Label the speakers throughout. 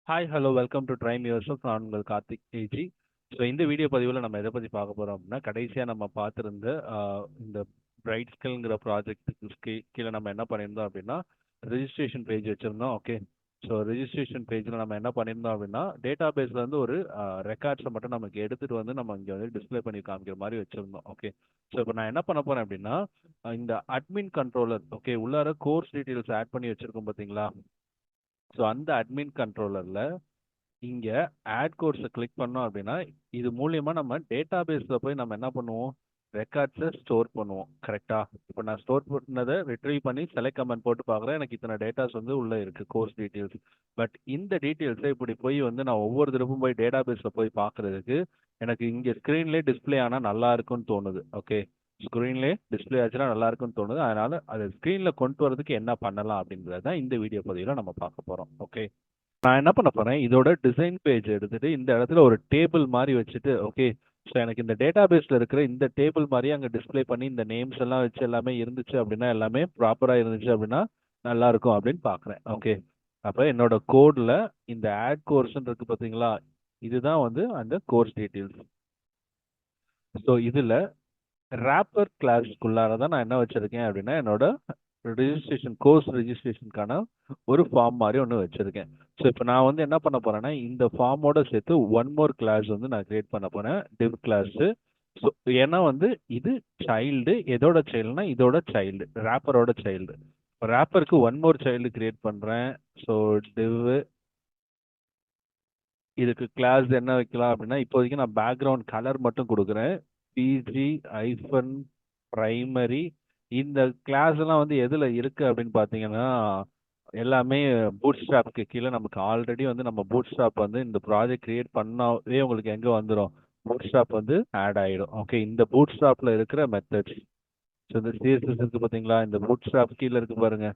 Speaker 1: Hi hello welcome to trim yourself. நான் உங்கள் Karthik AG. So இந்த வீடியோ பதிவில் நம்ம எதை பற்றி பார்க்க போகிறோம் அப்படின்னா, கடைசியாக நம்ம பார்த்துருந்த இந்த பிரைட் ஸ்கில்ங்கிற ப்ராஜெக்ட்டுக்கு கீழே நம்ம என்ன பண்ணியிருந்தோம் அப்படின்னா, ரெஜிஸ்ட்ரேஷன் பேஜ் வச்சுருந்தோம். ஓகே, ஸோ ரெஜிஸ்ட்ரேஷன் பேஜில் நம்ம என்ன பண்ணியிருந்தோம் அப்படின்னா, டேட்டா பேஸ்லேருந்து ஒரு ரெக்கார்ட்ஸை மட்டும் நமக்கு எடுத்துகிட்டு வந்து நம்ம இங்கே வந்து டிஸ்பிளே பண்ணி காமிக்கிற மாதிரி வச்சுருந்தோம். ஓகே, ஸோ இப்போ நான் என்ன பண்ண போகிறேன் அப்படின்னா, இந்த அட்மின் கண்ட்ரோலர், ஓகே, உள்ளார கோர்ஸ் டீட்டெயில்ஸ் ஆட் பண்ணி வச்சுருக்கோம் பார்த்தீங்களா. ஸோ அந்த அட்மின் கண்ட்ரோலரில் இங்கே ஆட் கோர்ஸை கிளிக் பண்ணோம் அப்படின்னா, இது மூலியமா நம்ம டேட்டா பேஸில் போய் நம்ம என்ன பண்ணுவோம், ரெக்கார்ட்ஸை ஸ்டோர் பண்ணுவோம். கரெக்டா? இப்போ நான் ஸ்டோர் பண்ணதை ரிட்ரீவ் பண்ணி செலக்ட் கமெண்ட் போட்டு பார்க்குறேன், எனக்கு இத்தனை டேட்டாஸ் வந்து உள்ளே இருக்குது, கோர்ஸ் டீட்டெயில்ஸ். பட் இந்த டீட்டெயில்ஸை இப்படி போய் வந்து நான் ஒவ்வொரு தடவும் போய் டேட்டா பேஸில் போய் பார்க்குறதுக்கு எனக்கு இங்கே ஸ்க்ரீன்லேயே டிஸ்பிளே ஆனால் நல்லா இருக்குன்னு தோணுது. ஓகே, ஸ்க்ரீன்லேயே டிஸ்பிளே ஆச்சுன்னா நல்லா இருக்குன்னு தோணுது. அதனால அதை ஸ்க்ரீனில் கொண்டு வரதுக்கு என்ன பண்ணலாம் அப்படின்றது தான் இந்த வீடியோ பதிவில் நம்ம பார்க்க போகிறோம். ஓகே, நான் என்ன பண்ண போறேன், இதோட டிசைன் பேஜ் எடுத்துட்டு இந்த இடத்துல ஒரு டேபிள் மாதிரி வச்சுட்டு, ஓகே, ஸோ எனக்கு இந்த டேட்டா பேஸ்ல இருக்கிற இந்த டேபிள் மாதிரி அங்கே டிஸ்பிளே பண்ணி இந்த நேம்ஸ் எல்லாம் வச்சு எல்லாமே இருந்துச்சு அப்படின்னா, எல்லாமே ப்ராப்பராக இருந்துச்சு அப்படின்னா நல்லா இருக்கும் அப்படின்னு பார்க்குறேன். ஓகே, அப்போ என்னோட கோடில் இந்த ஆட் கோர்ஸ்ன்னு இருக்கு பார்த்தீங்களா, இதுதான் வந்து அந்த கோர்ஸ் டீட்டெயில்ஸ். ஸோ இதில் ரேப்பர் கிளாஸ்க்குள்ளார தான் நான் என்ன வச்சிருக்கேன் அப்படின்னா, என்னோட ரெஜிஸ்ட்ரேஷன் கோர்ஸ் ரெஜிஸ்ட்ரேஷனுக்கான ஒரு ஃபார்ம் மாதிரி ஒன்று வச்சிருக்கேன். ஸோ இப்போ நான் வந்து என்ன பண்ண போறேன்னா, இந்த ஃபார்மோட சேர்த்து ஒன் மோர் கிளாஸ் வந்து நான் கிரியேட் பண்ண போறேன், டிவ் கிளாஸ். ஸோ ஏன்னா வந்து இது சைல்டு, எதோட சைல்டுனா இதோட சைல்டு, ரேப்பரோட சைல்டு. ரேப்பருக்கு ஒன் மோர் சைல்டு கிரியேட் பண்றேன். ஸோ டிவ், இதுக்கு கிளாஸ் என்ன வைக்கலாம் அப்படின்னா, இப்போதைக்கு நான் பேக்ரவுண்ட் கலர் மட்டும் கொடுக்குறேன், பிஜி ஐஃபன் பிரைமரி. இந்த கிளாஸ் எல்லாம் வந்து எதுல இருக்கு அப்படின்னு பாத்தீங்கன்னா, எல்லாமே பூட் ஸ்ட்ராப்க்கு கீழே நமக்கு ஆல்ரெடி வந்து நம்ம பூட் ஸ்ட்ராப் வந்து இந்த ப்ராஜெக்ட் கிரியேட் பண்ணாவே உங்களுக்கு எங்க வந்துடும், பூட் ஸ்ட்ராப் வந்து ஆட் ஆயிடும். ஓகே, இந்த பூட் ஸ்ட்ராப்ல இருக்கிற மெத்தட்ஸ். ஸோ இந்த சிஎஸ்எஸ் இருக்கு பாத்தீங்களா, இந்த பூட் ஸ்ட்ராப் கீழே இருக்கு பாருங்க.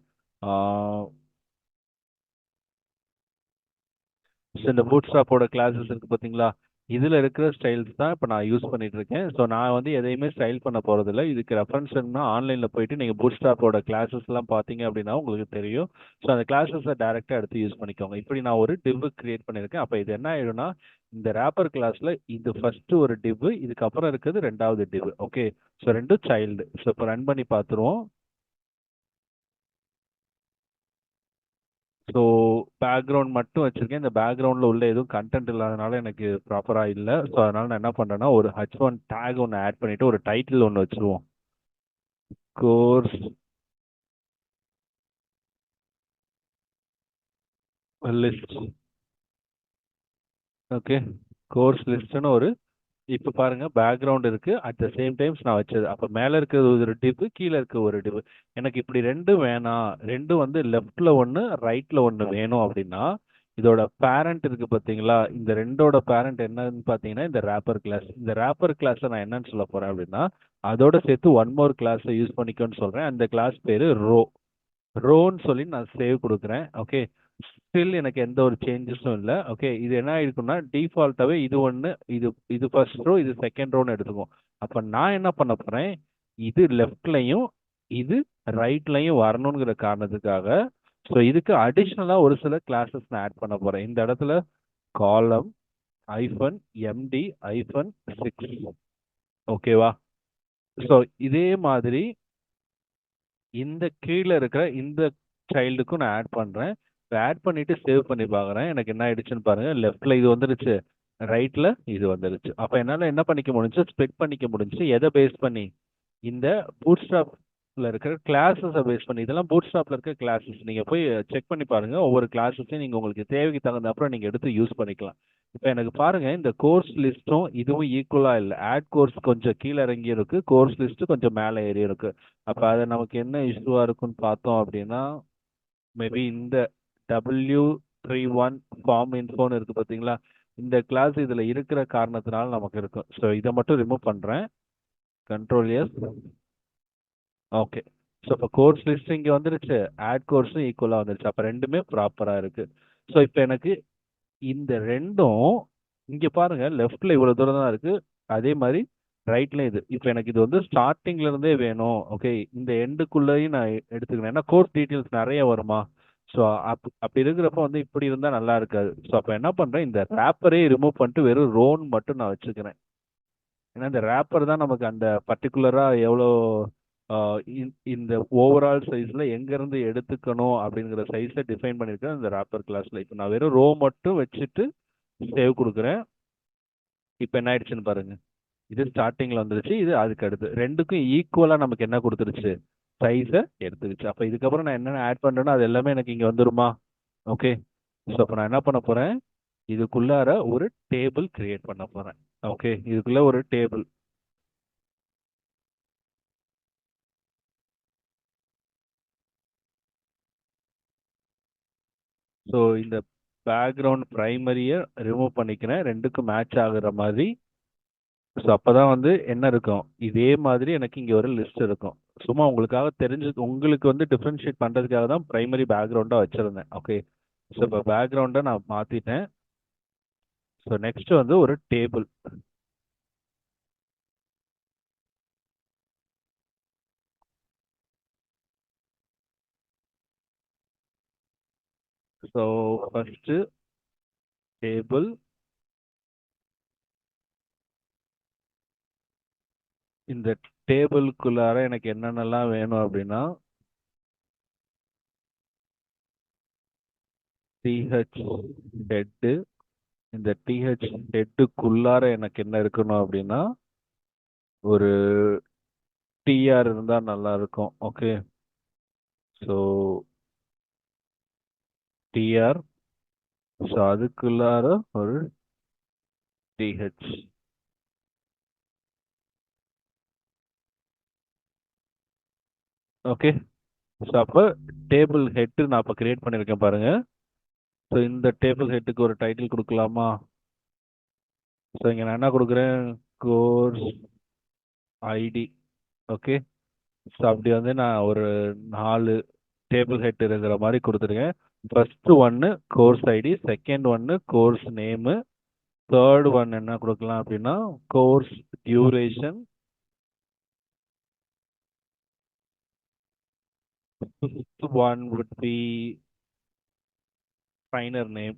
Speaker 1: ஸோ இந்த பூட் ஸ்ட்ராப்போட கிளாஸஸ் இருக்கு பார்த்தீங்களா, இதில் இருக்கிற ஸ்டைல்ஸ் தான் இப்போ நான் யூஸ் பண்ணிட்டு இருக்கேன். ஸோ நான் வந்து எதையுமே ஸ்டைல் பண்ண போகிறதில்ல. இதுக்கு ரெஃபரன்ஸ்னா ஆன்லைனில் போயிட்டு நீங்கள் பூட் ஸ்ட்ராப்போட கிளாஸஸ்லாம் பார்த்தீங்க அப்படின்னா உங்களுக்கு தெரியும். ஸோ அந்த கிளாஸஸை டேரெக்டாக எடுத்து யூஸ் பண்ணிக்கோங்க. இப்படி நான் ஒரு டிவ் கிரியேட் பண்ணியிருக்கேன். அப்போ இது என்ன ஆயிடும்னா, இந்த ரேப்பர் கிளாஸில் இது ஃபர்ஸ்ட் ஒரு டிவ், இதுக்கப்புறம் இருக்கிறது ரெண்டாவது டிவ். ஓகே, ஸோ ரெண்டும் சைல்டு. ஸோ இப்போ ரன் பண்ணி பார்த்துருவோம். ஸோ பேக்ரவுண்ட் மட்டும் வச்சிருக்கேன். இந்த பேக்ரவுண்டில் உள்ள எதுவும் கண்டென்ட் இல்லாதனால எனக்கு ப்ராப்பராக இல்லை. ஸோ அதனால நான் என்ன பண்ணுறேன்னா, ஒரு H1 டேக் ஒன்று ஆட் பண்ணிட்டு ஒரு டைட்டில் ஒன்று வச்சிருவோம், கோர்ஸ் லிஸ்ட். ஓகே, கோர்ஸ் லிஸ்ட்னு ஒரு, இப்போ பாருங்க பேக்ரவுண்ட் இருக்கு, அட் த சேம் டைம்ஸ் நான் வச்சது. அப்போ மேலே இருக்கிறது ஒரு டிப், கீழே இருக்க ஒரு டிப். எனக்கு இப்படி ரெண்டும் வேணாம், ரெண்டும் வந்து லெஃப்ட்ல ஒன்று ரைட்ல ஒன்று வேணும் அப்படின்னா, இதோட பேரண்ட் இருக்கு பார்த்தீங்களா, இந்த ரெண்டோட பேரண்ட் என்னன்னு பார்த்தீங்கன்னா இந்த ரேப்பர் கிளாஸ். இந்த ரேப்பர் கிளாஸை நான் என்னன்னு சொல்ல போறேன் அப்படின்னா, அதோட சேர்த்து ஒன் மோர் கிளாஸை யூஸ் பண்ணிக்கோன்னு சொல்றேன். அந்த கிளாஸ் பேரு ரோன்னு சொல்லி நான் சேவ் கொடுக்குறேன். ஓகே, ஸ்டில் எனக்கு எந்த ஒரு சேஞ்சஸும் இல்லை. ஓகே, இது என்ன ஆயிருக்குன்னா டிஃபால்ட்டாகவே இது ஒன்று, இது இது ஃபர்ஸ்ட் ரோ, இது செகண்ட் ரோன்னு எடுத்துக்கும். அப்போ நான் என்ன பண்ண போகிறேன், இது லெஃப்ட்லையும் இது ரைட்லையும் வரணுங்கிற காரணத்துக்காக, ஸோ இதுக்கு அடிஷ்னலாக ஒரு சில கிளாஸஸ் நான் ஆட் பண்ண போகிறேன். இந்த இடத்துல காலம் ஐஃபன் எம்டி ஐஃபன் 6. ஓகேவா? ஸோ இதே மாதிரி இந்த கீழே இருக்கிற இந்த சைல்டுக்கும் நான் ஆட் பண்ணுறேன். ஆட் பண்ணிட்டு சேவ் பண்ணி பார்க்குறேன். எனக்கு என்ன ஆயிடுச்சுன்னு பாருங்க, லெஃப்ட்ல இது வந்துருச்சு, ரைட்ல இது வந்துருச்சு. அப்போ என்னால் என்ன பண்ணிக்க முடிஞ்சு, ஸ்ப்ளிட் பண்ணிக்க முடிஞ்சு. எதை பேஸ் பண்ணி, இந்த பூட்ஸ்ட்ராப்ல இருக்கிற கிளாஸஸை பேஸ் பண்ணி. இதெல்லாம் பூட்ஸ்ட்ராப்ல இருக்க கிளாஸஸ். நீங்கள் போய் செக் பண்ணி பாருங்க, ஒவ்வொரு கிளாஸஸையும் நீங்கள் உங்களுக்கு தேவைக்கு தகுந்த அப்புறம் நீங்கள் எடுத்து யூஸ் பண்ணிக்கலாம். இப்போ எனக்கு பாருங்க, இந்த கோர்ஸ் லிஸ்ட்டும் இதுவும் ஈக்குவலா இல்லை. ஆட் கோர்ஸ் கொஞ்சம் கீழே இறங்கி இருக்கு, கோர்ஸ் லிஸ்ட் கொஞ்சம் மேலே ஏறி இருக்கு. அப்போ அது நமக்கு என்ன இஷ்யூவா இருக்குன்னு பார்த்தோம் அப்படின்னா, மேபி இந்த W31 ஃபார்ம் இன்ஃபோன்னு இருக்கு பார்த்தீங்களா, இந்த கிளாஸ் இதில் இருக்கிற காரணத்தினால நமக்கு இருக்கும். ஸோ இதை மட்டும் ரிமூவ் பண்ணுறேன், கண்ட்ரோல் எஸ். ஓகே, ஸோ இப்போ கோர்ஸ் லிஸ்ட் இங்கே வந்துருச்சு, ஆட் கோர்ஸும் ஈக்குவலாக வந்துருச்சு. அப்போ ரெண்டுமே ப்ராப்பராக இருக்கு. ஸோ இப்போ எனக்கு இந்த ரெண்டும் இங்கே பாருங்க, லெஃப்ட்ல இவ்வளோ தூரம் தான் இருக்கு, அதே மாதிரி ரைட்ல இது. இப்போ எனக்கு இது வந்து ஸ்டார்டிங்ல இருந்தே வேணும். ஓகே, இந்த எண்டுக்குள்ளேயும் நான் எடுத்துக்கிறேன், ஏன்னா கோர்ஸ் டீட்டெயில்ஸ் நிறைய வருமா. ஸோ அப்படி இருக்கிறப்ப வந்து இப்படி இருந்தால் நல்லா இருக்காது. ஸோ அப்போ என்ன பண்ணுறேன், இந்த ரேப்பரே ரிமூவ் பண்ணிட்டு வெறும் ரோன் மட்டும் நான் வச்சுக்கிறேன். ஏன்னா இந்த ரேப்பர் தான் நமக்கு அந்த பர்டிகுலராக எவ்வளோ இந்த ஓவரால் சைஸில் எங்கேருந்து எடுத்துக்கணும் அப்படிங்கிற சைஸை டிஃபைன் பண்ணியிருக்கேன் இந்த ரேப்பர் கிளாஸில். இப்போ நான் வெறும் ரோ மட்டும் வச்சுட்டு சேவ் கொடுக்குறேன். இப்போ என்ன ஆயிடுச்சுன்னு பாருங்க, இது ஸ்டார்டிங்கில் வந்துருச்சு, இது அதுக்கு அடுத்து ரெண்டுக்கும் ஈக்குவலாக நமக்கு என்ன கொடுத்துருச்சு, சைஸை எடுத்துருச்சு. அப்போ இதுக்கப்புறம் நான் என்னென்ன ஆட் பண்ணுறேனோ அது எல்லாமே எனக்கு இங்கே வந்துருமா. ஓகே. ஸோ அப்போ நான் என்ன பண்ண போகிறேன், இதுக்குள்ளார ஒரு டேபிள் கிரியேட் பண்ண போகிறேன். ஓகே, இதுக்குள்ள ஒரு டேபிள். ஸோ இந்த பேக்ரவுண்ட் ப்ரைமரியை ரிமூவ் பண்ணிக்கிறேன் ரெண்டுக்கும் மேட்ச் ஆகுற மாதிரி. ஸோ அப்போ தான் வந்து என்ன இருக்கும், இதே மாதிரி எனக்கு இங்கே ஒரு லிஸ்ட் இருக்கும். சும்மா உங்களுக்காக உங்களுக்கு வந்து டிஃப்ரென்ஷியேட் பண்ணுறதுக்காக தான் ப்ரைமரி பேக்ரவுண்டாக வச்சுருந்தேன். ஓகே. ஸோ இப்போ பேக்ரவுண்டை நான் மாற்றிட்டேன். ஸோ நெக்ஸ்ட் வந்து ஒரு டேபிள். So first table. இந்த டேபிளுக்குள்ளார எனக்கு என்னென்னலாம் வேணும் அப்படின்னா, டிஹெச் ஹெட்டு. இந்த டிஹெச் ஹெட்டுக்குள்ளார எனக்கு என்ன இருக்கணும் அப்படின்னா, ஒரு டிஆர் இருந்தால் நல்லா இருக்கும். ஓகே. So TR. ஸோ அதுக்குள்ளார ஒரு டிஹெச். ஓகே. ஸோ அப்போ டேபிள் ஹெட்டு நான் இப்போ கிரியேட் பண்ணியிருக்கேன் பாருங்க. ஸோ இந்த டேபிள் ஹெட்டுக்கு ஒரு டைட்டில் கொடுக்கலாமா. ஸோ இங்கே நான் என்ன கொடுக்குறேன், கோர்ஸ் ஐடி. ஓகே. ஸோ அப்படி வந்து நான் ஒரு 4 டேபிள் ஹெட் இருக்கிற மாதிரி கொடுத்துருக்கேன். ஃபர்ஸ்ட் ஒன்று கோர்ஸ் ஐடி, செகண்ட் ஒன்று கோர்ஸ் நேமு, தேர்ட் ஒன் என்ன கொடுக்கலாம் அப்படின்னா course duration, fifth one would be trainer name.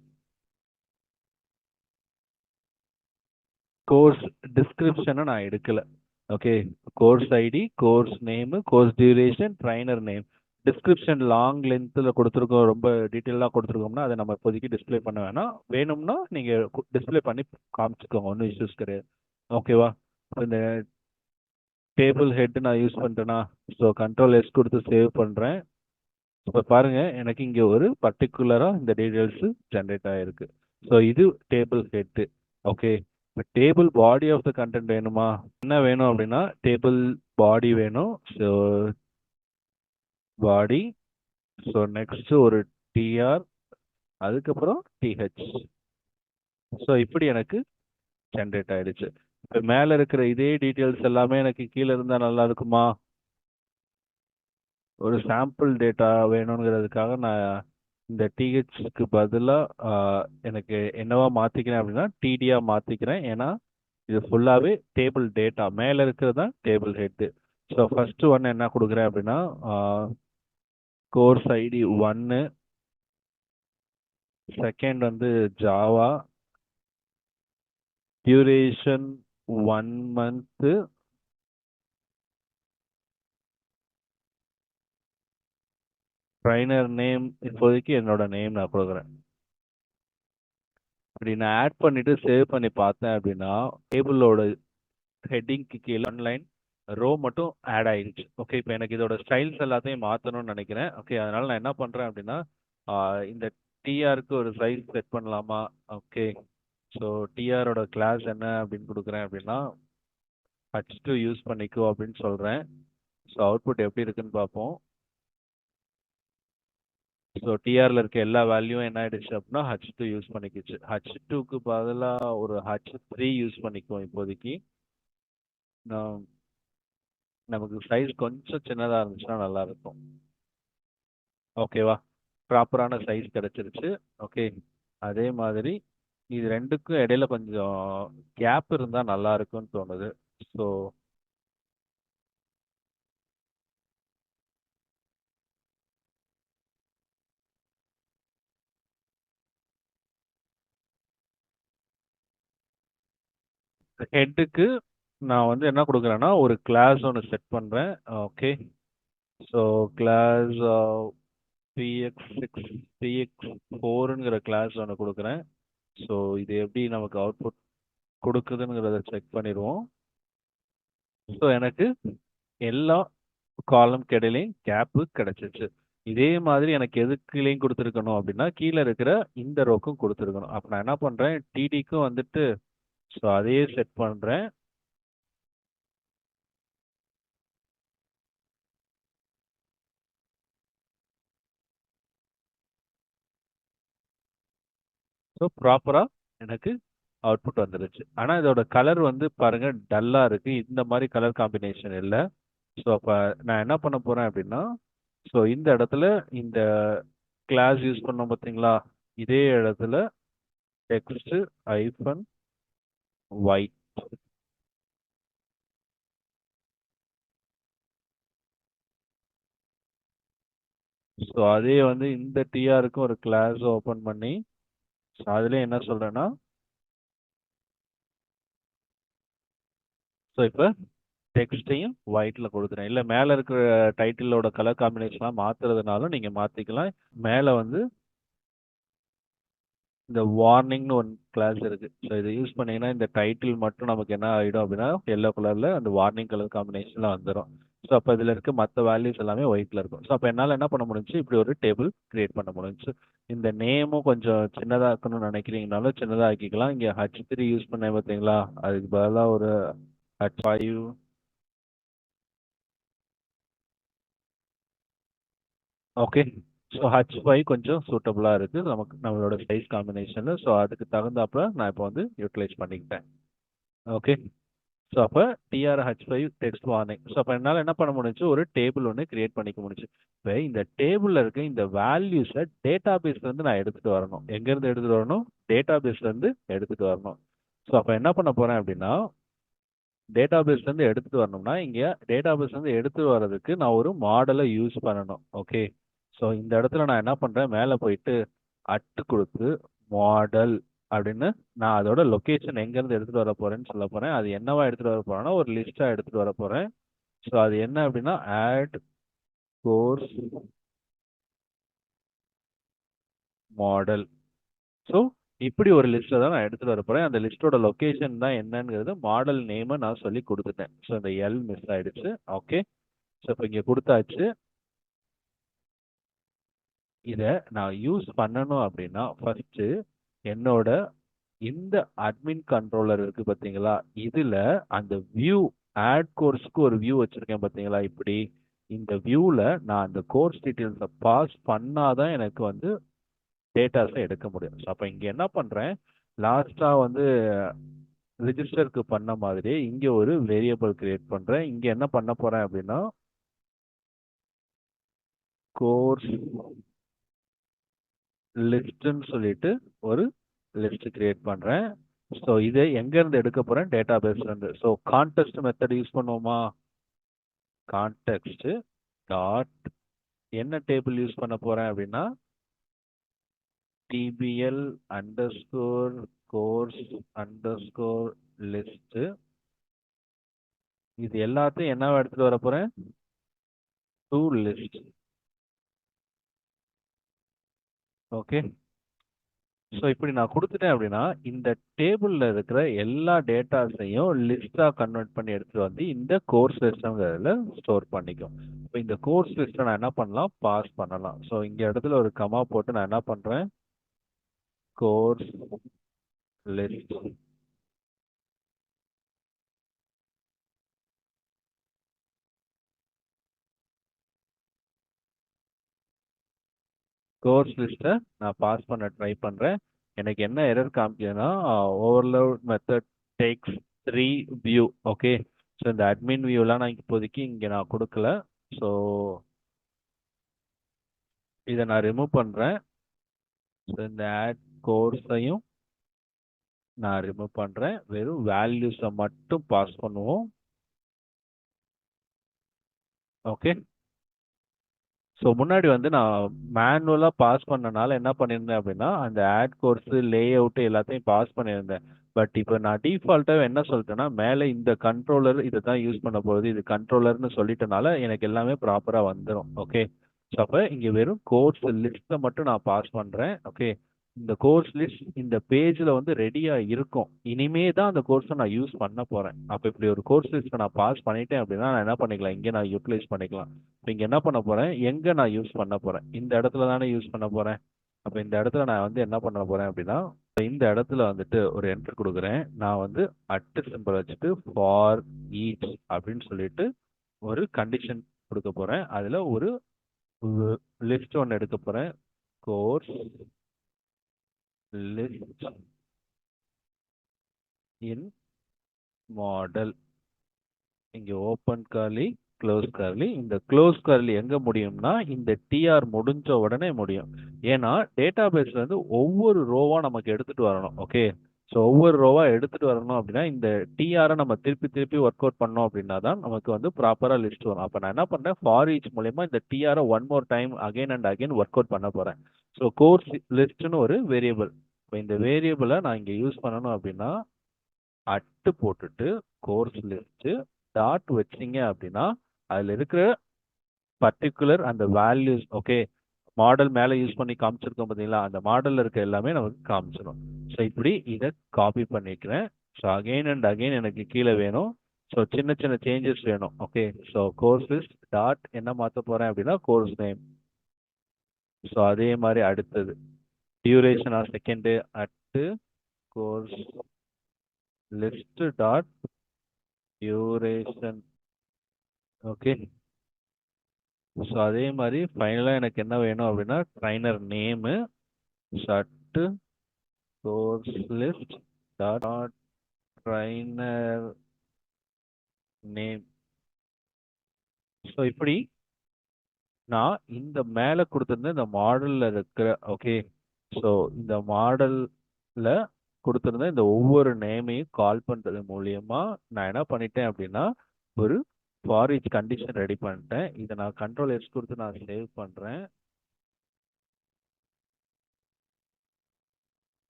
Speaker 1: Course டிஸ்கிரிப்ஷனை நான் எடுக்கல. Okay. Course ID, course name, course duration, trainer name. Description long லென்த்தில் கொடுத்துருக்கோம், ரொம்ப டீட்டெயிலாக கொடுத்துருக்கோம்னா அதை நம்ம இப்போதைக்கு டிஸ்பிளே பண்ண வேணாம். வேணும்னா நீங்கள் டிஸ்பிளே பண்ணி காமிச்சுக்கோங்க, ஒன்றும் இஷ்யூஸ் கிடையாது. ஓகேவா. இந்த டேபிள் ஹெட் நான் யூஸ் பண்ணிட்டேன்னா, ஸோ கண்ட்ரோல் எஸ் கொடுத்து சேவ் பண்ணுறேன். இப்போ பாருங்க, எனக்கு இங்கே ஒரு பர்டிகுலராக இந்த டீட்டெயில்ஸு ஜென்ரேட் ஆகிருக்கு. ஸோ இது டேபிள் ஹெட்டு. ஓகே. இப்போ table body of the content வேணுமா, என்ன வேணும் அப்படின்னா டேபிள் பாடி வேணும். So body. ஸோ நெக்ஸ்ட் ஒரு டிஆர், அதுக்கப்புறம் டிஹெச். ஸோ இப்படி எனக்கு ஜென்ரேட் ஆயிடுச்சு. இப்போ மேலே இருக்கிற இதே டீட்டெயில்ஸ் எல்லாமே எனக்கு கீழே இருந்தால் நல்லா இருக்குமா. ஒரு சாம்பிள் டேட்டா வேணுங்கிறதுக்காக நான் இந்த டிஹெச்க்கு பதிலாக எனக்கு என்னவா மாற்றிக்கிறேன் அப்படின்னா டிடியாக மாற்றிக்கிறேன். ஏன்னா இது ஃபுல்லாகவே டேபிள் டேட்டா, மேலே இருக்கிறது தான் டேபிள் ஹெட்டு. ஸோ ஃபஸ்ட்டு ஒன்று என்ன கொடுக்குறேன் அப்படின்னா கோர்ஸ் ஐடி 1, செகண்ட் வந்து Java, duration 1 month, trainer name இப்போதைக்கு என்னோட நேம் நான் கொடுக்குறேன். இப்படி நான் ஆட் பண்ணிட்டு சேவ் பண்ணி பார்த்தேன் அப்படின்னா டேபிளோட ஹெட்டிங்க்கு கீழே ஆன்லைன் ரோ மட்டும் ஆட் ஆயிடுச்சு. ஓகே. இப்போ எனக்கு இதோட ஸ்டைல்ஸ் எல்லாத்தையும் மாற்றணும்னு நினைக்கிறேன். ஓகே. அதனால நான் என்ன பண்ணுறேன் அப்படின்னா இந்த டிஆருக்கு ஒரு சைஸ் செட் பண்ணலாமா. ஓகே. ஸோ டிஆரோட கிளாஸ் என்ன அப்படின்னு கொடுக்குறேன் அப்படின்னா H2 யூஸ் பண்ணிக்கோ அப்படின்னு சொல்கிறேன். ஸோ அவுட்புட் எப்படி இருக்குன்னு பார்ப்போம். ஸோ டிஆரில் இருக்க எல்லா வேல்யூவும் என்ன ஆயிடுச்சு அப்படின்னா H2 யூஸ் பண்ணிக்கிச்சு. H2க்கு பதிலாக ஒரு H3 யூஸ் பண்ணிக்குவோம் இப்போதைக்கு. நமக்கு சைஸ் கொஞ்சம் சின்னதாக இருந்துச்சுன்னா நல்லா இருக்கும். ஓகேவா. ப்ராப்பரான சைஸ் கிடைச்சிருச்சு. ஓகே. அதே மாதிரி இது ரெண்டுக்கும் இடையில கொஞ்சம் கேப் இருந்தால் நல்லா இருக்கும்னு தோணுது. ஸோ ஹெட்டுக்கு நான் வந்து என்ன கொடுக்குறேன்னா ஒரு கிளாஸ் ஒன்று செட் பண்ணுறேன். ஓகே. ஸோ கிளாஸ் px6 px4ங்கிற கிளாஸ் ஒன்று கொடுக்குறேன். ஸோ இது எப்படி நமக்கு அவுட்புட் கொடுக்குதுங்கிறத செக் பண்ணிடுவோம். ஸோ எனக்கு எல்லா காலம் இடையிலையும் கேப்பு கிடைச்சிச்சு. இதே மாதிரி எனக்கு எதுக்குலையும் கொடுத்துருக்கணும் அப்படின்னா கீழே இருக்கிற இந்த ரோக்கும் கொடுத்துருக்கணும். அப்போ நான் என்ன பண்ணுறேன், டிடிக்கும் வந்துட்டு ஸோ அதையே செட் பண்ணுறேன். ஸோ ப்ராப்பராக எனக்கு அவுட்புட் வந்துருச்சு. ஆனால் இதோட கலர் வந்து பாருங்க டல்லாக இருக்கு. இந்த மாதிரி கலர் காம்பினேஷன் இல்லை. ஸோ அப்போ நான் என்ன பண்ண போறேன் அப்படின்னா, ஸோ இந்த இடத்துல இந்த கிளாஸ் யூஸ் பண்ணோம் பார்த்தீங்களா, இதே இடத்துல டெக்ஸ்ட் ஐஃபன் ஒயிட். ஸோ அதே வந்து இந்த டிஆருக்கும் ஒரு கிளாஸ் ஓப்பன் பண்ணி அதுல என்ன சொல்றேன்னா, ஸோ இப்போ டெக்ஸ்டையும் ஒயிட்ல கொடுத்துறேன். இல்லை மேலே இருக்கிற டைட்டிலோட கலர் காம்பினேஷன்லாம் மாத்துறதுனாலும் நீங்க மாத்திக்கலாம். மேலே வந்து இந்த வார்னிங்னு ஒன் கிளாஸ் இருக்கு. ஸோ இதை யூஸ் பண்ணீங்கன்னா இந்த டைட்டில் மட்டும் நமக்கு என்ன ஆகிடும் அப்படின்னா எல்லோ கலர்ல அந்த வார்னிங் கலர் காம்பினேஷன்ல வந்துடும். ஸோ அப்போ இதில் இருக்க மற்ற வேல்யூஸ் எல்லாமே ஒயிட்ல இருக்கும். ஸோ அப்போ என்னால் என்ன பண்ண முடிஞ்சு, இப்படி ஒரு டேபிள் கிரியேட் பண்ண முடிஞ்சு. இந்த நேமும் கொஞ்சம் சின்னதாக இருக்கணும்னு நினைக்கிறீங்கனாலும் சின்னதாக ஆக்கிக்கலாம். இங்கே H3 யூஸ் பண்ண பார்த்தீங்களா, அதுக்கு பதிலாக ஒரு H5. ஓகே. ஸோ H5 கொஞ்சம் சூட்டபுளாக இருக்குது நமக்கு நம்மளோட சைஸ் காம்பினேஷனில். ஸோ அதுக்கு தகுந்தாப்புல நான் இப்போ வந்து யூட்டிலைஸ் பண்ணிக்கிட்டேன். ஓகே. ஸோ அப்போ TRH5 டெக்ஸ்ட் வார்னிங். ஸோ அப்போ என்னால் என்ன பண்ண முடிஞ்சு, ஒரு டேபிள் ஒன்று கிரியேட் பண்ணிக்க முடிஞ்சு. இப்போ இந்த டேபிளில் இருக்க இந்த வேல்யூஸை டேட்டா பேஸ்லேருந்து நான் எடுத்துகிட்டு வரணும். எங்கேருந்து எடுத்துகிட்டு வரணும்? டேட்டா பேஸ்லேருந்து எடுத்துகிட்டு வரணும். ஸோ அப்போ என்ன பண்ண போகிறேன் அப்படின்னா, டேட்டா பேஸ்லேருந்து எடுத்துகிட்டு வரணும்னா இங்கே டேட்டா பேஸ்லேருந்து எடுத்துகிட்டு வர்றதுக்கு நான் ஒரு மாடலை யூஸ் பண்ணணும். ஓகே. ஸோ இந்த இடத்துல நான் என்ன பண்ணுறேன், மேலே போயிட்டு அட்டு கொடுத்து மாடல் அப்படின்னு நான் அதோட லொக்கேஷன் எங்கேருந்து எடுத்துகிட்டு வர போகிறேன்னு சொல்ல போகிறேன். அது என்னவா எடுத்துகிட்டு வர போகிறேன்னா ஒரு லிஸ்ட்டாக எடுத்துகிட்டு வர போகிறேன். ஸோ அது என்ன அப்படின்னா ஆட் கோர்ஸ் மாடல். ஸோ இப்படி ஒரு லிஸ்ட்டை தான் நான் எடுத்துகிட்டு வர போகிறேன். அந்த லிஸ்ட்டோட லொக்கேஷன் தான் என்னங்கிறது மாடல் நேமை நான் சொல்லி கொடுத்துட்டேன். ஸோ இந்த எல் மிஸ் ஆயிடுச்சு. ஓகே. ஸோ இப்போ இங்கே கொடுத்தாச்சு. இதை நான் யூஸ் பண்ணணும் அப்படின்னா ஃபர்ஸ்ட் என்னோட இந்த அட்மின் கண்ட்ரோலர் இருக்கு பார்த்தீங்களா, இதுல அந்த வியூ ஆட் கோர்ஸ்க்கு ஒரு வியூ வச்சிருக்கேன் பார்த்தீங்களா, இப்படி இந்த வியூல நான் அந்த கோர்ஸ் டீட்டெயில்ஸை பாஸ் பண்ணாதான் எனக்கு வந்து டேட்டாஸை எடுக்க முடியும். ஸோ அப்போ இங்கே என்ன பண்ணுறேன், லாஸ்ட்டாக வந்து ரிஜிஸ்டருக்கு பண்ண மாதிரி இங்கே ஒரு வேரியபிள் கிரியேட் பண்ணுறேன். இங்கே என்ன பண்ண போகிறேன் அப்படின்னா கோர்ஸ் லிஸ்ட்னு சொல்லிட்டு ஒரு லிஸ்ட் கிரியேட் பண்ணுறேன். ஸோ இதை எங்கேருந்து எடுக்க போகிறேன், டேட்டா பேஸ்லேருந்து. ஸோ கான்டெக்ஸ்ட் மெத்தட் யூஸ் பண்ணுவோமா, கான்டெக்ஸ்ட் டாட் என்ன டேபிள் யூஸ் பண்ண போகிறேன் அப்படின்னா tbl underscore course underscore list. இது எல்லாத்தையும் என்னவா எடுத்துகிட்டு வர போகிறேன், டு லிஸ்ட். ஓகே. ஸோ இப்படி நான் கொடுத்துட்டேன் அப்படின்னா இந்த டேபிளில் இருக்கிற எல்லா டேட்டாஸையும் லிஸ்ட்டாக கன்வெர்ட் பண்ணி எடுத்துகிட்டு வந்து இந்த கோர்ஸ் லிஸ்ட்டுங்கிறதுல ஸ்டோர் பண்ணிக்கும். இப்போ இந்த கோர்ஸ் லிஸ்ட்டை நான் என்ன பண்ணலாம், பாஸ் பண்ணலாம். ஸோ இங்கே இடத்துல ஒரு கமா போட்டு நான் என்ன பண்ணுறேன், கோர்ஸ் லிஸ்ட். கோர்ஸ் லிஸ்ட்டை நான் பாஸ் பண்ண ட்ரை பண்ணுறேன். எனக்கு என்ன எரர் காமிக்குதுன்னா overload method takes 3 view. Okay. So இந்த அட்மின் வியூலாம் நான் இப்போதைக்கு இங்கே நான் கொடுக்கல. ஸோ இதை நான் ரிமூவ் பண்ணுறேன். ஸோ இந்த ஆட் கோர்ஸையும் நான் ரிமூவ் பண்ணுறேன். வெறும் வேல்யூஸை மட்டும் பாஸ் பண்ணுவோம். ஓகே. ஸோ முன்னாடி வந்து நான் மேனுவலாக பாஸ் பண்ணனால என்ன பண்ணியிருந்தேன் அப்படின்னா அந்த ஆட் கோர்ஸ் லே அவுட்டு எல்லாத்தையும் பாஸ் பண்ணியிருந்தேன். பட் இப்போ நான் டிஃபால்ட்டாக என்ன சொல்லிட்டேன்னா மேலே இந்த கண்ட்ரோலர் இதை தான் யூஸ் பண்ண போகுது, இது கண்ட்ரோலர்னு சொல்லிட்டனால எனக்கு எல்லாமே ப்ராப்பராக வந்துடும். ஓகே, ஸோ அப்போ இங்கே வெறும் கோர்ஸ் லிஸ்ட்டை மட்டும் நான் பாஸ் பண்ணுறேன். ஓகே, இந்த கோர்ஸ் லிஸ்ட் இந்த பேஜில் வந்து ரெடியாக இருக்கும். இனிமே தான் அந்த கோர்ஸை நான் யூஸ் பண்ண போகிறேன். அப்போ இப்படி ஒரு கோர்ஸ் லிஸ்ட்டை நான் பாஸ் பண்ணிட்டேன் அப்படின்னா நான் என்ன பண்ணிக்கலாம், இங்கே நான் யூட்டிலைஸ் பண்ணிக்கலாம். இப்போ இங்கே என்ன பண்ண போகிறேன், எங்கே நான் யூஸ் பண்ண போகிறேன், இந்த இடத்துல தானே யூஸ் பண்ண போகிறேன். அப்போ இந்த இடத்துல நான் வந்து என்ன பண்ண போகிறேன் அப்படின்னா இந்த இடத்துல வந்துட்டு ஒரு என்ட்ரு கொடுக்குறேன். நான் வந்து அட் சிம்பிள் வச்சுட்டு ஃபார் ஈச் அப்படின்னு சொல்லிட்டு ஒரு கண்டிஷன் கொடுக்க போகிறேன். அதில் ஒரு லிஸ்ட் ஒன்று எடுக்க போகிறேன். கோர்ஸ் லிஸ்ட் இன் மாடல். இங்கே ஓப்பன் கர்லி க்ளோஸ் கர்லி. இந்த க்ளோஸ் கர்லி எங்கே முடியும்னா இந்த டிஆர் முடிஞ்ச உடனே முடியும். ஏன்னா டேட்டா பேஸ்ல இருந்து ஒவ்வொரு ரோவா நமக்கு எடுத்துட்டு வரணும். ஓகே, ஸோ ஒவ்வொரு ரோவா எடுத்துட்டு வரணும் அப்படின்னா இந்த டிஆரை நம்ம திருப்பி திருப்பி ஒர்க் அவுட் பண்ணோம் அப்படின்னா தான் நமக்கு வந்து ப்ராப்பராக லிஸ்ட் வரும். அப்போ நான் என்ன பண்ணேன், ஃபார் ஈச் மூலயமா இந்த டிஆரை one more time again and again work out பண்ண போகிறேன். ஸோ கோர்ஸ் லிஸ்ட்னு ஒரு வேரியபிள். இப்போ இந்த வேரியபிளை நான் இங்கே யூஸ் பண்ணணும் அப்படின்னா அட்டு போட்டுட்டு கோர்ஸ் லிஸ்ட் டாட் வச்சிங்க அப்படின்னா அதில் இருக்கிற பர்டிகுலர் அந்த வேல்யூஸ், ஓகே, மாடல் மேலே யூஸ் பண்ணி காமிச்சிருக்கோம் பார்த்தீங்களா, அந்த மாடலில் இருக்க எல்லாமே நமக்கு காமிச்சிடும். ஸோ இப்படி இதை காப்பி பண்ணிக்கிறேன். ஸோ அகெயின் அண்ட் அகெயின் எனக்கு கீழே வேணும். ஸோ சின்ன சின்ன சேஞ்சஸ் வேணும். Okay, so course list dot என்ன மாற்ற போகிறேன் அப்படின்னா கோர்ஸ் நேம். ஸோ அதே மாதிரி அடுத்தது duration or second at course list dot duration. Okay, so அதே மாதிரி ஃபைனலாக எனக்கு என்ன வேணும் அப்படின்னா ட்ரைனர் நேமு சட்டு course list dot trainer name. So இப்படி நான் இந்த மேலே கொடுத்துருந்த இந்த மாடலில் இருக்கிற, ஓகே, ஸோ இந்த மாடலில் கொடுத்துருந்த இந்த ஒவ்வொரு நேமையும் கால் பண்ணுறது மூலியமா நான் என்ன பண்ணிட்டேன் அப்படின்னா ஒரு ஃபார் ஈச் கண்டிஷன் ரெடி பண்ணிட்டேன். இதை நான் கண்ட்ரோல் எஸ் கொடுத்து நான் சேவ் பண்ணுறேன்.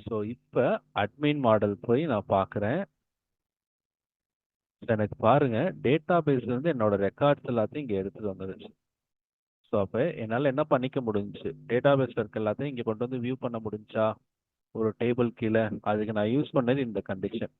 Speaker 1: ஸோ இப்போ அட்மின் மாடல் போய் நான் பார்க்குறேன். எனக்கு பாருங்க டேட்டா பேஸ்லேருந்து என்னோட ரெக்கார்ட்ஸ் எல்லாத்தையும் இங்கே எடுத்துகிட்டு வந்துருச்சு. ஸோ அப்போ என்னால் என்ன பண்ணிக்க முடிஞ்சுச்சு, டேட்டா பேஸில் இருக்க எல்லாத்தையும் இங்கே கொண்டு வந்து வியூ பண்ண முடிஞ்சா ஒரு டேபிள் கீழே. அதுக்கு நான் யூஸ் பண்ணது இந்த கண்டிஷன்.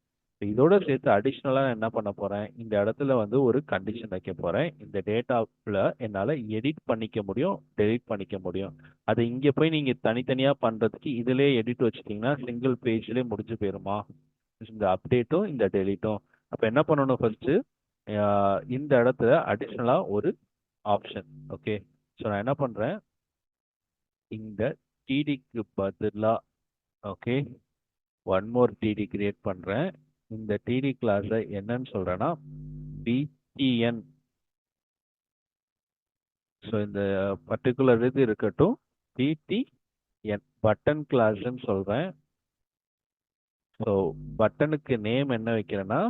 Speaker 1: இதோட சேர்த்து அடிஷ்னலாக என்ன பண்ண போகிறேன், இந்த இடத்துல வந்து ஒரு கண்டிஷன் வைக்க போகிறேன். இந்த டேட்டாவில் என்னால் எடிட் பண்ணிக்க முடியும், டெலிட் பண்ணிக்க முடியும். அது இங்கே போய் நீங்கள் தனித்தனியாக பண்ணுறதுக்கு இதிலே எடிட் வச்சுட்டிங்கன்னா சிங்கிள் பேஜ்லேயே முடிஞ்சு போயிருமா, இந்த அப்டேட்டும் இந்த டெலிட்டும். அப்போ என்ன பண்ணணும், ஃபர்ஸ்ட்டு இந்த இடத்துல அடிஷ்னலாக ஒரு ஆப்ஷன். ஓகே, ஸோ நான் என்ன பண்ணுறேன், இந்த டிடிக்கு பதிலாக okay one more TD create பண்ணுறேன். இந்த டிடி கிளாஸை என்னன்னு சொல்கிறேன்னா பிடிஎன். ஸோ இந்த பர்டிகுலர் இது இருக்கட்டும், பிடிஎன் பட்டன் கிளாஸ்ன்னு சொல்கிறேன். ஸோ பட்டனுக்கு நேம் என்ன வைக்கிறேன்னா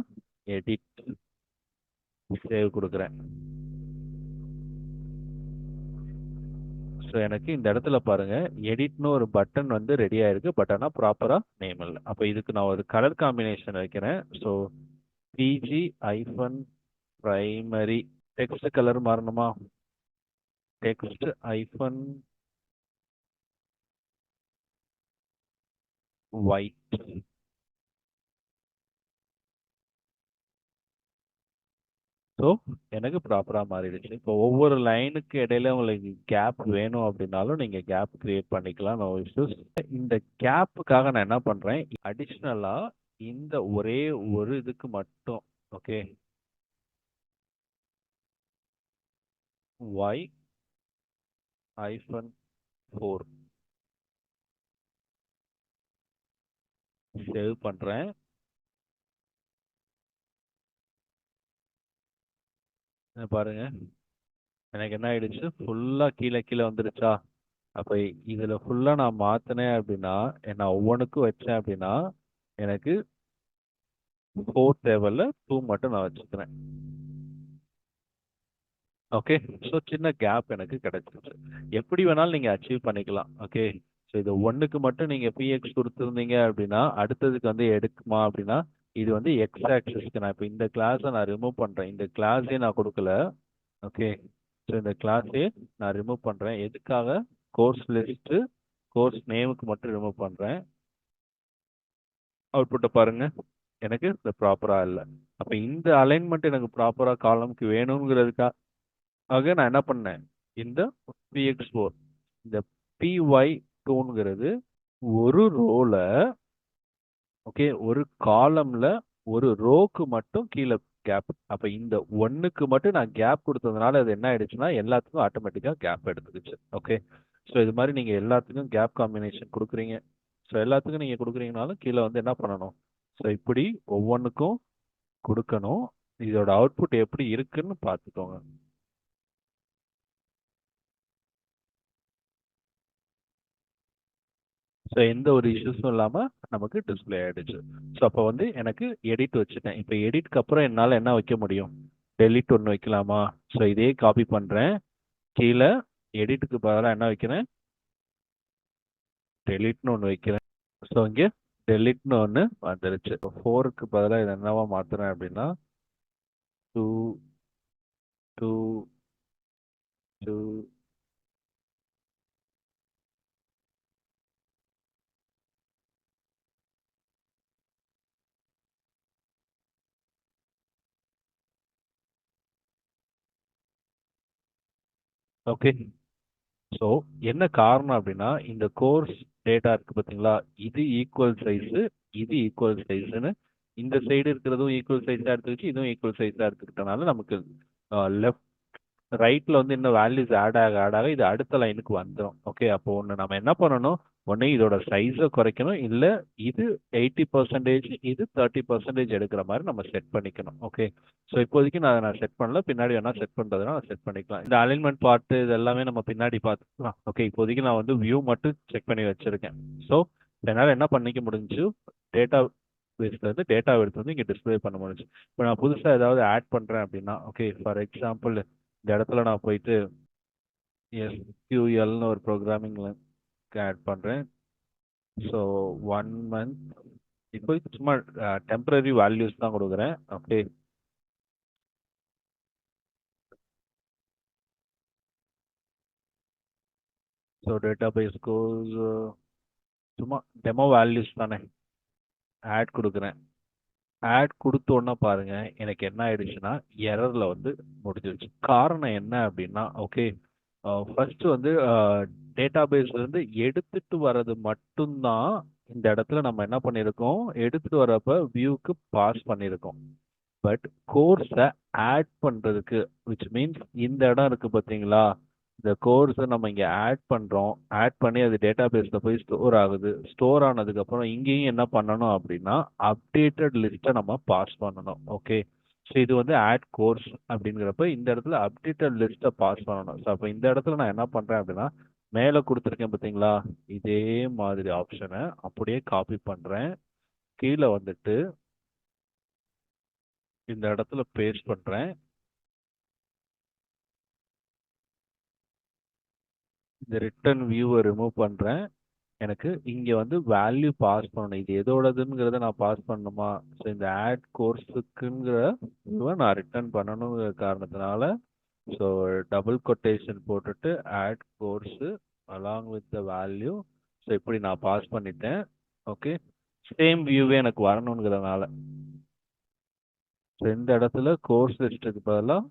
Speaker 1: எடிட், சேவ் கொடுக்குறேன். ஸோ எனக்கு இந்த இடத்துல பாருங்க எடிட்னு ஒரு பட்டன் வந்து ரெடி ஆயிருக்கு. பட் ஆனால் ப்ராப்பராக நேம் இல்லை. அப்போ இதுக்கு நான் ஒரு கலர் காம்பினேஷன் வைக்கிறேன். So BG hyphen primary. Text colour மாறணுமா, டெக்ஸ்ட் ஐஃபன் ஒயிட். ஸோ எனக்கு ப்ராப்பராக மாறிடுச்சு. இப்போ ஒவ்வொரு லைனுக்கு இடையில உங்களுக்கு கேப் வேணும் அப்படின்னாலும் நீங்கள் கேப் கிரியேட் பண்ணிக்கலாம், நோ இஷ்யூஸ். இந்த கேப்புக்காக நான் என்ன பண்ணுறேன், அடிஷ்னலாக இந்த ஒரே ஒரு இதுக்கு மட்டும் ஓகே ஒய் ஐஃபன் 4 சேவ் பண்ணுறேன். பாருங்க எனக்கு என்ன ஆயிடுச்சு, ஃபுல்லாக கீழே கீழே வந்துடுச்சா. அப்போ இதில் ஃபுல்லாக நான் மாற்றினேன் அப்படின்னா நான் ஒவ்வொன்றுக்கும் வச்சேன் அப்படின்னா எனக்கு 4 தேவையில்ல, 2 மட்டும் நான் வச்சுக்கிறேன். ஓகே, ஸோ சின்ன கேப் எனக்கு கிடைச்சிருச்சு. எப்படி வேணாலும் நீங்கள் அச்சீவ் பண்ணிக்கலாம். ஓகே, ஸோ இது ஒன்றுக்கு மட்டும் நீங்கள் பிஎக்ஸ் கொடுத்துருந்தீங்க அப்படின்னா அடுத்ததுக்கு வந்து எடுக்குமா அப்படின்னா இது வந்து எக்ஸ் ஆக்சிஸ்க்கு நான் இப்போ இந்த கிளாஸை நான் ரிமூவ் பண்ணுறேன். இந்த கிளாஸே நான் கொடுக்கல. ஓகே, ஸோ இந்த கிளாஸே நான் ரிமூவ் பண்ணுறேன். எதுக்காக? கோர்ஸ் லிஸ்ட்டு கோர்ஸ் நேமுக்கு மட்டும் ரிமூவ் பண்ணுறேன். அவுட்புட்டை பாருங்க, எனக்கு இந்த ப்ராப்பராக இல்லை. அப்போ இந்த அலைன்மெண்ட் எனக்கு ப்ராப்பராக காலம்க்கு வேணுங்கிறதுக்காக நான் என்ன பண்ணேன், இந்த px4 இந்த py2ங்கிறது ஒரு ரோல, ஓகே, ஒரு காலம்ல ஒரு ரோக்கு மட்டும் கீழே கேப். அப்ப இந்த ஒன்னுக்கு மட்டும் நான் கேப் கொடுத்ததுனால அது என்ன ஆயிடுச்சுன்னா எல்லாத்துக்கும் ஆட்டோமேட்டிக்கா கேப் எடுத்துக்கிச்சு. ஓகே, ஸோ இது மாதிரி நீங்க எல்லாத்துக்கும் கேப் காம்பினேஷன் கொடுக்குறீங்க. ஸோ எல்லாத்துக்கும் நீங்க கொடுக்குறீங்கனாலும் கீழே வந்து என்ன பண்ணணும், ஸோ இப்படி ஒவ்வொன்றுக்கும் கொடுக்கணும். இதோட அவுட்புட் எப்படி இருக்குன்னு பார்த்துக்கோங்க. ஸோ எந்த ஒரு இஷ்யூஸும் இல்லாமல் நமக்கு டிஸ்பிளே ஆகிடுச்சு. ஸோ அப்போ வந்து எனக்கு எடிட் வச்சுட்டேன். இப்போ எடிட்க்கு அப்புறம் என்னால் என்ன வைக்க முடியும், டெலிட் ஒன்று வைக்கலாமா? ஸோ இதே காப்பி பண்ணுறேன், கீழே எடிட்டுக்கு பதிலாக என்ன வைக்கிறேன், டெலிட்னு ஒன்று வைக்கிறேன். ஸோ இங்கே டெலிட்னு ஒன்று வந்துருச்சு. 4க்கு பதிலாக இதை என்னவா மாற்றுறேன் அப்படின்னா 2 2 2 ஓகே. ஸோ என்ன காரணம் அப்படின்னா இந்த கோர்ஸ் டேட்டா இருக்கு பார்த்தீங்களா, இது ஈக்குவல் சைஸு, இது ஈக்குவல் சைஸுன்னு இந்த சைடு இருக்கிறதும் ஈக்குவல் சைஸாக எடுத்துக்கிச்சு, இதுவும் ஈக்குவல் சைஸாக எடுத்துக்கிட்டனால நமக்கு லெஃப்ட் ரைட்டில் வந்து இன்னும் வேல்யூஸ் ஆட் ஆக இது அடுத்த லைனுக்கு வந்துடும். ஓகே, அப்போ ஒன்று நம்ம என்ன பண்ணணும், ஒன்று இதோட சைஸை குறைக்கணும், இல்லை இது 80% இது 30% எடுக்கிற மாதிரி நம்ம செட் பண்ணிக்கணும். ஓகே, ஸோ இப்போதைக்கு நான் செட் பண்ணல, பின்னாடி வேணா செட் பண்ணுறதுனா செட் பண்ணிக்கலாம். இந்த அலைன்மெண்ட் பார்ட்டு இது எல்லாமே நம்ம பின்னாடி பார்த்துக்கலாம். ஓகே, இப்போதைக்கு நான் வந்து வியூ மட்டும் செக் பண்ணி வச்சிருக்கேன். ஸோ என்னால் என்ன பண்ணிக்க முடிஞ்சு, டேட்டா பேஸ்ல இருந்து டேட்டா எடுத்து வந்து இங்கே டிஸ்பிளே பண்ண முடிஞ்சு. இப்போ நான் புதுசாக ஏதாவது ஆட் பண்ணுறேன் அப்படின்னா, ஓகே, ஃபார் எக்ஸாம்பிள் இந்த இடத்துல நான் போயிட்டு எஸ்கியூஎல்னு ஒரு ப்ரோக்ராமிங் ஆட் பண்ணுறேன். ஸோ 1 month இப்போதைக்கு சும்மா டெம்பரரி வேல்யூஸ் தான் கொடுக்குறேன். ஓகே, ஸோ டேட்டா பேஸ் கோஸ் சும்மா டெமோ வேல்யூஸ் தானே ஆட் கொடுக்குறேன். ஆட் கொடுத்தோன்னா பாருங்க எனக்கு என்ன ஆயிடுச்சுன்னா எரர்ல வந்து முடிஞ்சிருச்சு. காரணம் என்ன அப்படின்னா, ஓகே, ஃபர்ஸ்ட் வந்து டேட்டா பேஸ்ல இருந்து எடுத்துட்டு வர்றது மட்டும்தான் இந்த இடத்துல நம்ம என்ன பண்ணியிருக்கோம், எடுத்துட்டு வரப்ப வியூக்கு பாஸ் பண்ணியிருக்கோம். பட் கோர்ஸை ஆட் பண்ணுறதுக்கு, விச் மீன்ஸ் இந்த இடம் இருக்கு பார்த்தீங்களா, இந்த கோர்ஸை நம்ம இங்கே ஆட் பண்ணுறோம். ஆட் பண்ணி அது டேட்டா பேஸில் போய் ஸ்டோர் ஆகுது. ஸ்டோர் ஆனதுக்கப்புறம் இங்கேயும் என்ன பண்ணணும் அப்படின்னா அப்டேட்டட் லிஸ்ட்டை நம்ம பாஸ் பண்ணணும். ஓகே, ஸோ இது வந்து ஆட் கோர்ஸ் அப்படிங்கிறப்ப இந்த இடத்துல அப்டேட்டட் லிஸ்ட்டை பாஸ் பண்ணணும். ஸோ அப்போ இந்த இடத்துல நான் என்ன பண்ணுறேன் அப்படின்னா மேலே கொடுத்துருக்கேன் பார்த்தீங்களா, இதே மாதிரி ஆப்ஷனை அப்படியே காப்பி பண்ணுறேன். கீழே வந்துட்டு இந்த இடத்துல பேஸ்ட் பண்ணுறேன். இந்த ரிட்டர்ன் வியூவை ரிமூவ் பண்ணுறேன். எனக்கு இங்கே வந்து வேல்யூ பாஸ் பண்ணணும். இது எதோடதுங்கிறத நான் பாஸ் பண்ணணுமா? ஸோ இந்த ஆட் கோர்ஸுக்குங்கிற வியூவை நான் ரிட்டர்ன் பண்ணணுங்கிற காரணத்தினால ஸோ டபுள் கொட்டேஷன் போட்டுட்டு add course along with the value, so இப்படி நான் பாஸ் பண்ணிட்டேன். ஓகே, சேம் வியூவே எனக்கு வரணுங்கிறதுனால ஸோ இந்த இடத்துல கோர்ஸ் லிஸ்ட்டுக்கு பதிலாக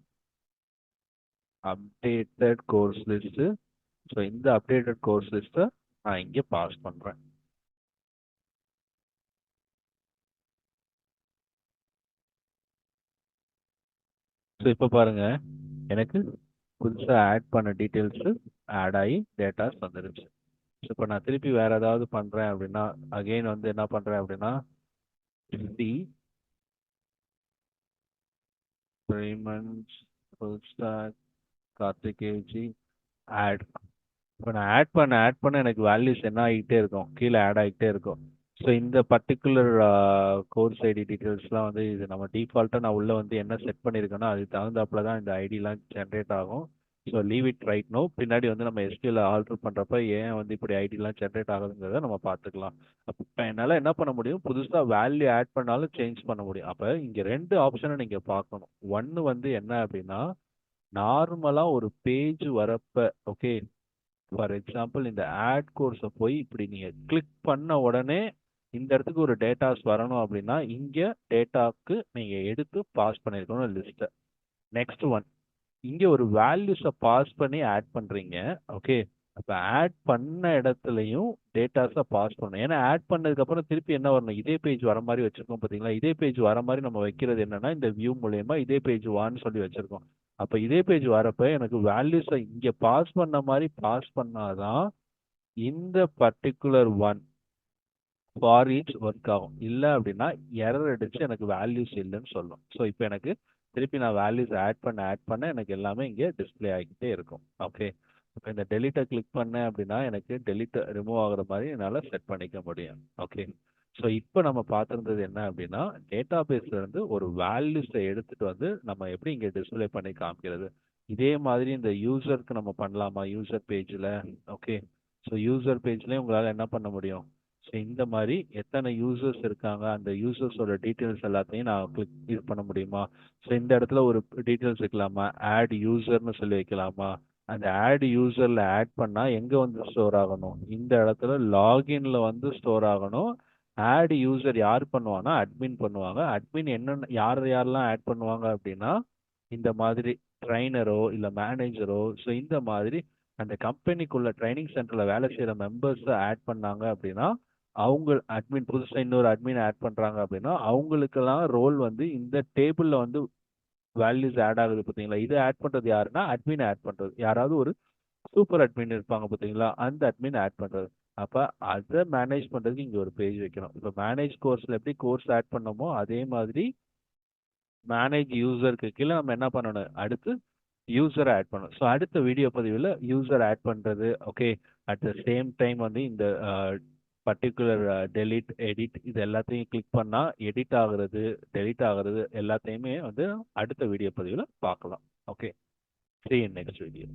Speaker 1: அப்டேட்டட் கோர்ஸ் லிஸ்ட்டு, ஸோ இந்த அப்டேட்டட் கோர்ஸ் லிஸ்ட்டை நான் இங்கே பாஸ் பண்ணுறேன். ஸோ இப்போ பாருங்க எனக்கு புதுசாக ஆட் பண்ண டீட்டெயில்ஸு ஆட் ஆகி டேட்டாஸ் வந்துருச்சு. ஸோ இப்போ நான் திருப்பி வேறு ஏதாவது பண்ணுறேன் அப்படின்னா அகெயின் வந்து என்ன பண்ணுறேன் அப்படின்னா சி பேமெண்ட்ஸ் கார்த்திகேஜி ஆட். இப்போ நான் ஆட் பண்ண எனக்கு வேல்யூஸ் என்ன ஆகிட்டே இருக்கும், கீழே ஆட் ஆகிட்டே இருக்கும். ஸோ இந்த பர்டிகுலர் கோர்ஸ் ஐடி டீட்டெயில்ஸ்லாம் வந்து இது நம்ம டிஃபால்ட்டாக நான் உள்ளே வந்து என்ன செட் பண்ணியிருக்கேனோ அதுக்கு தகுந்தாப்புல தான் இந்த ஐடிலாம் ஜென்ரேட் ஆகும். So leave it right no. பின்னாடி வந்து நம்ம எஸ்கியூஎல் ஆல்டர் பண்ணுறப்ப ஏன் வந்து இப்படி ஐடிலாம் ஜென்ரேட் ஆகுதுங்கிறத நம்ம பார்த்துக்கலாம். அப்போ என்னால் என்ன பண்ண முடியும், புதுசாக வேல்யூ ஆட் பண்ணாலும் சேஞ்ச் பண்ண முடியும். அப்போ இங்கே ரெண்டு ஆப்ஷனை நீங்கள் பார்க்கணும். ஒன்று வந்து என்ன அப்படின்னா, நார்மலாக ஒரு பேஜ் வரப்ப, ஓகே, ஃபார் எக்ஸாம்பிள் இந்த ஆட் கோர்ஸை போய் இப்படி நீங்கள் கிளிக் பண்ண உடனே இந்த இடத்துக்கு ஒரு டேட்டாஸ் வரணும் அப்படின்னா இங்கே டேட்டாவுக்கு நீங்கள் எடுத்து பாஸ் பண்ணியிருக்கணும் லிஸ்ட்டை. நெக்ஸ்ட் ஒன், இங்கே ஒரு வேல்யூஸை பாஸ் பண்ணி ஆட் பண்ணுறீங்க. ஓகே, அப்போ ஆட் பண்ண இடத்துலையும் டேட்டாஸை பாஸ் பண்ணணும். ஏன்னா ஆட் பண்ணதுக்கப்புறம் திருப்பி என்ன வரணும், இதே பேஜ் வர மாதிரி வச்சுருக்கோம் பார்த்தீங்களா. இதே பேஜ் வர மாதிரி நம்ம வைக்கிறது என்னன்னா, இந்த வியூ மூலயமா இதே பேஜ் வான்னு சொல்லி வச்சுருக்கோம். அப்போ இதே பேஜ் வரப்ப எனக்கு வேல்யூஸை இங்கே பாஸ் பண்ண மாதிரி பாஸ் பண்ணாதான் இந்த particular one for each work ஆகும். இல்லை அப்படின்னா எரர் அடிச்சு எனக்கு வேல்யூஸ் இல்லைன்னு சொல்லும். ஸோ இப்போ எனக்கு திருப்பி நான் வேல்யூஸ் ஆட் பண்ண எனக்கு எல்லாமே இங்கே டிஸ்பிளே ஆகிக்கிட்டே இருக்கும். ஓகே, இப்போ இந்த டெலிட்டை கிளிக் பண்ணேன் அப்படின்னா எனக்கு டெலிட் ரிமூவ் ஆகுற மாதிரி என்னால் செட் பண்ணிக்க முடியும். ஓகே, ஸோ இப்போ நம்ம பார்த்துருந்தது என்ன அப்படின்னா, டேட்டா பேஸ்ல இருந்து ஒரு வேல்யூஸை எடுத்துட்டு வந்து நம்ம எப்படி இங்கே டிஸ்பிளே பண்ணி காமிக்கிறது. இதே மாதிரி இந்த யூசருக்கு நம்ம பண்ணலாமா, யூசர் பேஜில். ஓகே, ஸோ யூசர் பேஜ்லேயும் உங்களால் என்ன பண்ண முடியும், ஸோ இந்த மாதிரி எத்தனை யூசர்ஸ் இருக்காங்க அந்த யூசர்ஸோட டீட்டெயில்ஸ் எல்லாத்தையும் நான் கிளிக் இது பண்ண முடியுமா. ஸோ இந்த இடத்துல ஒரு டீட்டெயில்ஸ் வைக்கலாமா, ஆட் யூசர்னு சொல்லி வைக்கலாமா. அந்த ஆட் யூசரில் ஆட் பண்ணால் எங்கே வந்து ஸ்டோர் ஆகணும், இந்த இடத்துல லாகின்ல வந்து ஸ்டோர் ஆகணும். ஆட் யூசர் யார் பண்ணுவாங்கன்னா அட்மின் பண்ணுவாங்க. அட்மின் என்னென்ன யாரெல்லாம் ஆட் பண்ணுவாங்க அப்படின்னா, இந்த மாதிரி ட்ரைனரோ இல்லை மேனேஜரோ, ஸோ இந்த மாதிரி அந்த கம்பெனிக்குள்ள ட்ரைனிங் சென்டரில் வேலை செய்கிற மெம்பர்ஸை ஆட் பண்ணாங்க அப்படின்னா, அவங்க அட்மின் புதுசாக இன்னொரு அட்மின் ஆட் பண்ணுறாங்க அப்படின்னா அவங்களுக்கெல்லாம் ரோல் வந்து இந்த டேபிளில் வந்து வேல்யூஸ் ஆட் ஆகுது பார்த்தீங்களா. இதை ஆட் பண்ணுறது யாருன்னா அட்மின் ஆட் பண்ணுறது. யாராவது ஒரு சூப்பர் அட்மின் இருப்பாங்க பார்த்தீங்களா, அந்த அட்மின் ஆட் பண்ணுறது. அப்போ அதை மேனேஜ் பண்ணுறதுக்கு இங்கே ஒரு பேஜ் வைக்கணும். இப்போ மேனேஜ் கோர்ஸில் எப்படி கோர்ஸ் ஆட் பண்ணோமோ அதே மாதிரி மேனேஜ் யூசருக்கு கீழே நம்ம என்ன பண்ணணும், அடுத்து யூசரை ஆட் பண்ணணும். ஸோ அடுத்த வீடியோ பதிவில் யூசர் ஆட் பண்ணுறது. Okay, at the same time வந்து இந்த பர்டிகுலர் டெலிட் எடிட் இது எல்லாத்தையும் கிளிக் பண்ணால் எடிட் ஆகுறது டெலிட் ஆகுறது எல்லாத்தையுமே வந்து அடுத்த வீடியோ பதிவில் பார்க்கலாம். Okay, see you in next video.